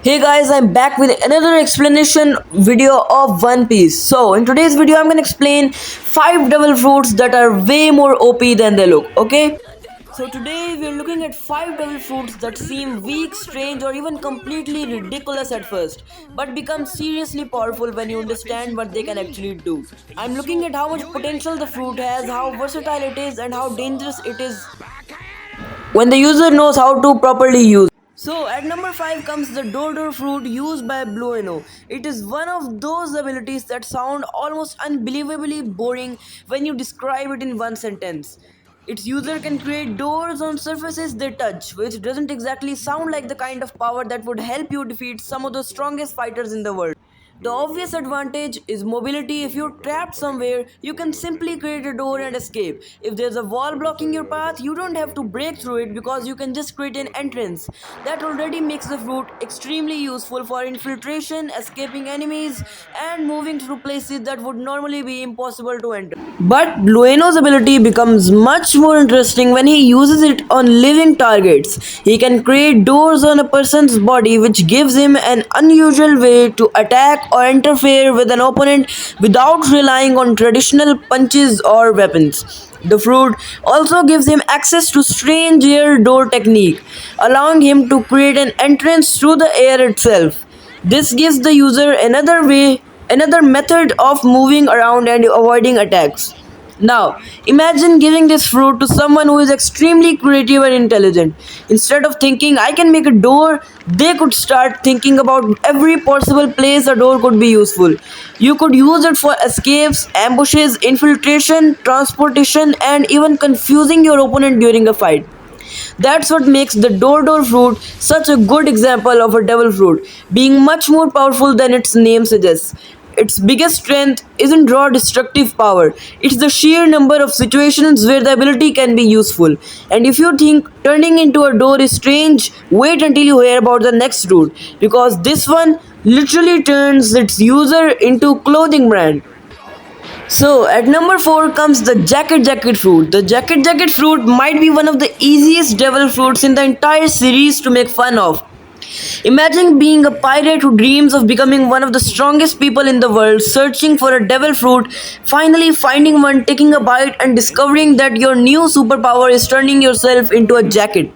Hey guys, I'm back with another explanation video of One Piece. So, in today's video, I'm gonna explain 5 devil fruits that are way more OP than they look, okay? So, today we're looking at 5 devil fruits that seem weak, strange, or even completely ridiculous at first, but become seriously powerful when you understand what they can actually do. I'm looking at how much potential the fruit has, how versatile it is, and how dangerous it is when the user knows how to properly use. So at number 5 comes the Dodo fruit used by Blueno. It is one of those abilities that sound almost unbelievably boring when you describe it in one sentence. Its user can create doors on surfaces they touch, which doesn't exactly sound like the kind of power that would help you defeat some of the strongest fighters in the world. The obvious advantage is mobility. If you're trapped somewhere, you can simply create a door and escape. If there's a wall blocking your path, you don't have to break through it because you can just create an entrance. That already makes the fruit extremely useful for infiltration, escaping enemies, and moving through places that would normally be impossible to enter. But Blueno's ability becomes much more interesting when he uses it on living targets. He can create doors on a person's body, which gives him an unusual way to attack or interfere with an opponent without relying on traditional punches or weapons. The fruit also gives him access to strange air door technique, allowing him to create an entrance through the air itself. This gives the user another method of moving around and avoiding attacks. Now, imagine giving this fruit to someone who is extremely creative and intelligent. Instead of thinking, I can make a door, they could start thinking about every possible place a door could be useful. You could use it for escapes, ambushes, infiltration, transportation, and even confusing your opponent during a fight. That's what makes the Dodo fruit such a good example of a devil fruit, being much more powerful than its name suggests. Its biggest strength isn't raw destructive power, it's the sheer number of situations where the ability can be useful. And if you think turning into a door is strange, wait until you hear about the next route, because this one literally turns its user into clothing brand. So at number 4 comes the jacket fruit. The jacket fruit might be one of the easiest devil fruits in the entire series to make fun of. Imagine being a pirate who dreams of becoming one of the strongest people in the world, searching for a devil fruit, finally finding one, taking a bite, and discovering that your new superpower is turning yourself into a jacket.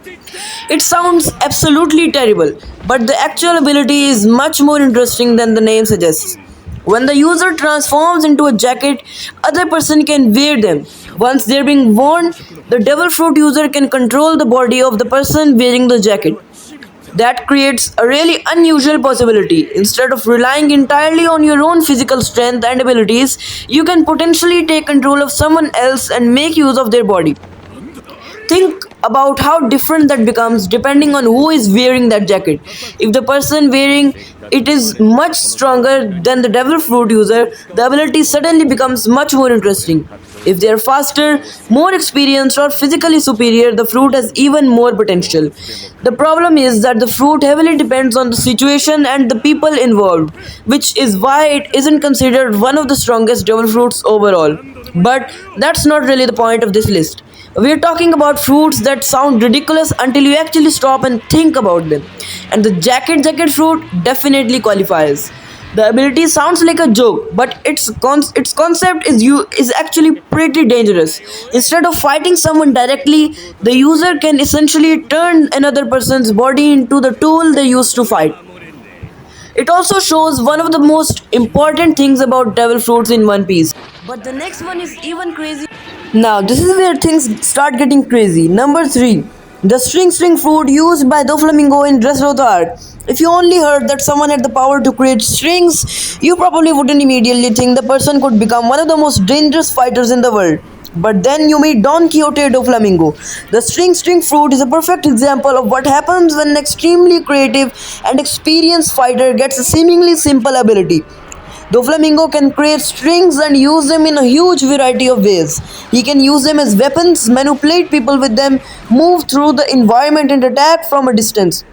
It sounds absolutely terrible, but the actual ability is much more interesting than the name suggests. When the user transforms into a jacket, other person can wear them. Once they're being worn, the devil fruit user can control the body of the person wearing the jacket. That creates a really unusual possibility. Instead of relying entirely on your own physical strength and abilities, you can potentially take control of someone else and make use of their body. Think about how different that becomes depending on who is wearing that jacket. If the person wearing it is much stronger than the devil fruit user, the ability suddenly becomes much more interesting. If they are faster, more experienced, or physically superior, the fruit has even more potential. The problem is that the fruit heavily depends on the situation and the people involved, which is why it isn't considered one of the strongest devil fruits overall. But that's not really the point of this list. We're talking about fruits that sound ridiculous until you actually stop and think about them. And the jacket fruit definitely qualifies. The ability sounds like a joke, but its concept is actually pretty dangerous. Instead of fighting someone directly, the user can essentially turn another person's body into the tool they use to fight. It also shows one of the most important things about devil fruits in One Piece. But the next one is even crazy. Now, this is where things start getting crazy. Number 3. The string fruit used by Doflamingo in Dressrosa arc. If you only heard that someone had the power to create strings, you probably wouldn't immediately think the person could become one of the most dangerous fighters in the world. But then you meet Don Quixote Doflamingo. The string fruit is a perfect example of what happens when an extremely creative and experienced fighter gets a seemingly simple ability. Doflamingo can create strings and use them in a huge variety of ways. He can use them as weapons, manipulate people with them, move through the environment, and attack from a distance.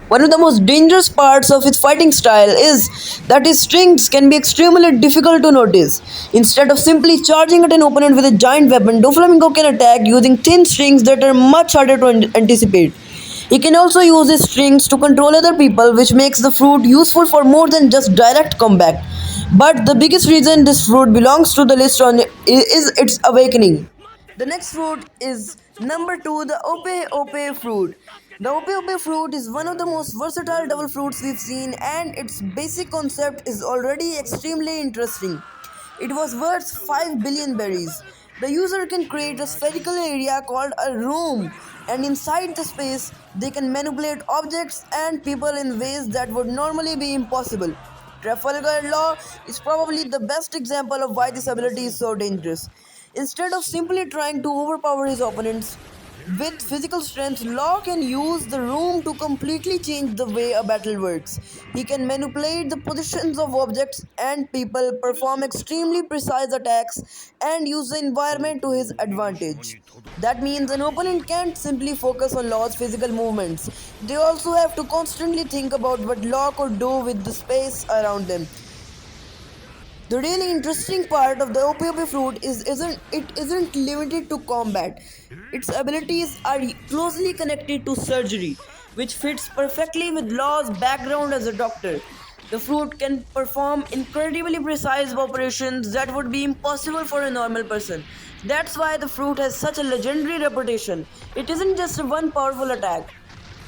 One of the most dangerous parts of his fighting style is that his strings can be extremely difficult to notice. Instead of simply charging at an opponent with a giant weapon, Doflamingo can attack using thin strings that are much harder to anticipate. He can also use his strings to control other people, which makes the fruit useful for more than just direct combat. But the biggest reason this fruit belongs to the list is its awakening. The next fruit is number 2, the Ope Ope fruit. The Ope Ope fruit is one of the most versatile double fruits we've seen, and its basic concept is already extremely interesting. It was worth 5 billion berries. The user can create a spherical area called a room, and inside the space, they can manipulate objects and people in ways that would normally be impossible. Trafalgar Law is probably the best example of why this ability is so dangerous. Instead of simply trying to overpower his opponents, with physical strength, Law can use the room to completely change the way a battle works. He can manipulate the positions of objects and people, perform extremely precise attacks, and use the environment to his advantage. That means an opponent can't simply focus on Law's physical movements. They also have to constantly think about what Law could do with the space around them. The really interesting part of the OPOP fruit isn't limited to combat. Its abilities are closely connected to surgery, which fits perfectly with Law's background as a doctor. The fruit can perform incredibly precise operations that would be impossible for a normal person. That's why the fruit has such a legendary reputation. It isn't just one powerful attack.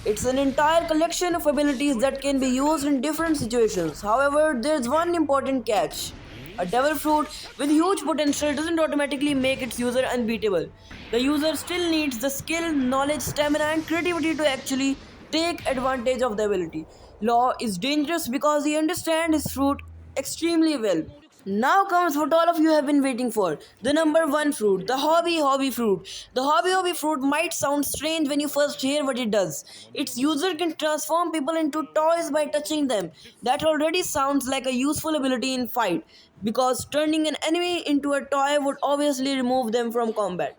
It's an entire collection of abilities that can be used in different situations. However, there's one important catch. A devil fruit with huge potential doesn't automatically make its user unbeatable. The user still needs the skill, knowledge, stamina, and creativity to actually take advantage of the ability. Law is dangerous because he understands his fruit extremely well. Now comes what all of you have been waiting for, the number 1 fruit, the hobby fruit. The hobby fruit might sound strange when you first hear what it does. Its user can transform people into toys by touching them. That already sounds like a useful ability in fight, because turning an enemy into a toy would obviously remove them from combat.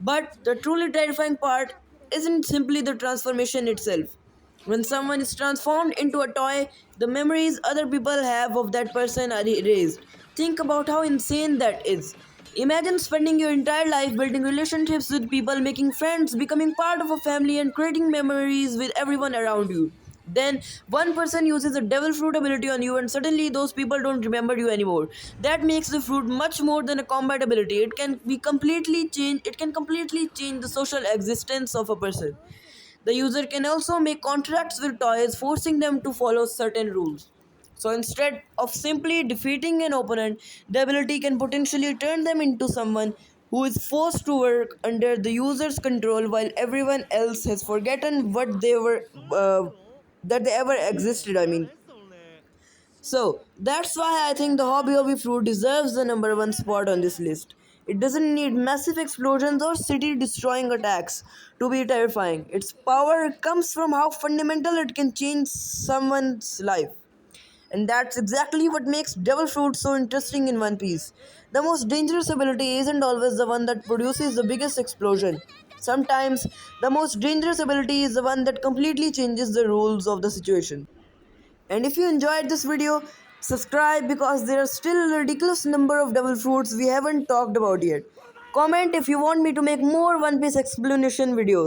But the truly terrifying part isn't simply the transformation itself. When someone is transformed into a toy, the memories other people have of that person are erased. Think about how insane that is. Imagine spending your entire life building relationships with people, making friends, becoming part of a family, and creating memories with everyone around you. Then one person uses a devil fruit ability on you, and suddenly those people don't remember you anymore. That makes the fruit much more than a combat ability. It can completely change the social existence of a person. The user can also make contracts with toys, forcing them to follow certain rules. So instead of simply defeating an opponent, the ability can potentially turn them into someone who is forced to work under the user's control while everyone else has forgotten what they were that they ever existed. So that's why I think the hobby fruit deserves the number 1 spot on this list. It doesn't need massive explosions or city destroying attacks to be terrifying. Its power comes from how fundamental it can change someone's life. And that's exactly what makes Devil Fruit so interesting in One Piece. The most dangerous ability isn't always the one that produces the biggest explosion. Sometimes, the most dangerous ability is the one that completely changes the rules of the situation. And if you enjoyed this video, subscribe because there are still a ridiculous number of devil fruits we haven't talked about yet. Comment if you want me to make more One Piece explanation videos.